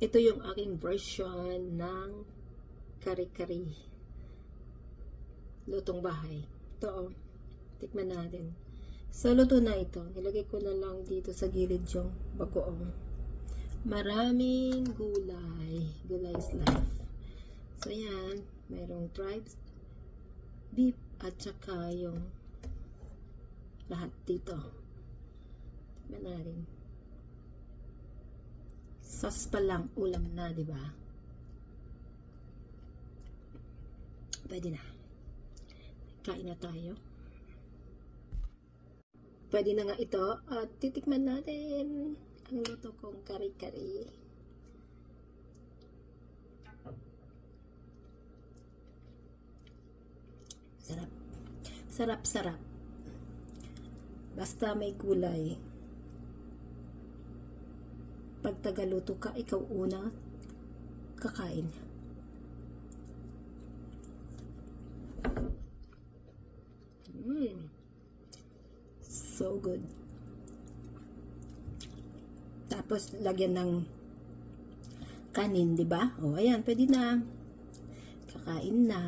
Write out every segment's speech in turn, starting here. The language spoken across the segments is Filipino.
Ito yung aking version ng kare-kare. Lutong bahay. Ito, oh. Tikman natin. Sa luto na ito, nilagay ko na lang dito sa gilid yung bagoong. Maraming gulay. Gulay is life. So, yan. Mayroong tribes, beef, at saka yung lahat dito. Tikman natin. Sas pa lang, ulam na, di ba? Pwede na. Kain na tayo. Pwede na nga ito at titikman natin ang luto kong kare-kare. Sarap. Sarap, sarap. Basta may gulay. Pag tagaluto ka, ikaw una kakain. So good. Tapos lagyan ng kanin, 'di ba? O ayan, pwede na. Kakain na.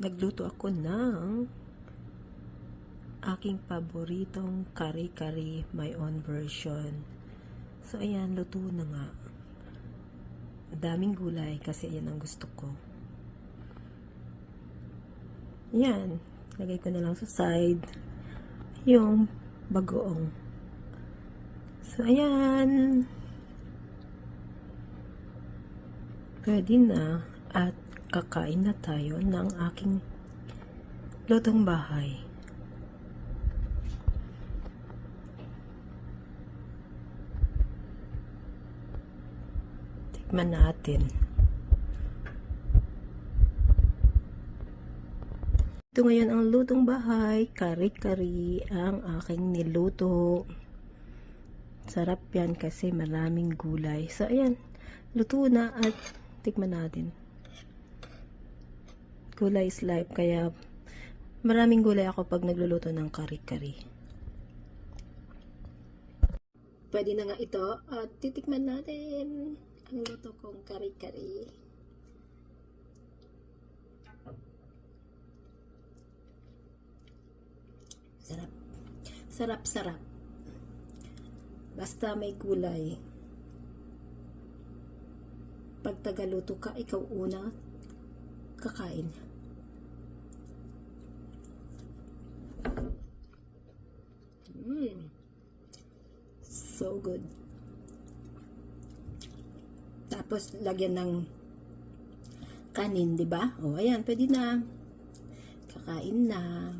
Nagluto ako ng aking paboritong kare-kare, my own version. So ayan, luto na nga. Daming gulay kasi ayan ang gusto ko. Yan, lagay ko na lang sa side yung bagoong. So ayan, pwede na at kakain na tayo ng aking lutong bahay. Tikman natin. Ito ngayon ang lutong bahay, kare-kare ang aking niluto. Sarap yan kasi maraming gulay. So ayan, luto na at tikman natin. Gulay is life, kaya maraming gulay ako pag nagluluto ng kare-kare. Pwede na nga ito at titikman natin ang luto kong kare-kare. Sarap. Sarap, sarap. Basta may gulay. Pag tagaluto ka, ikaw una kakain. So good. Tapos lagyan ng kanin, 'di ba? O ayan, pwede na. Kakain na.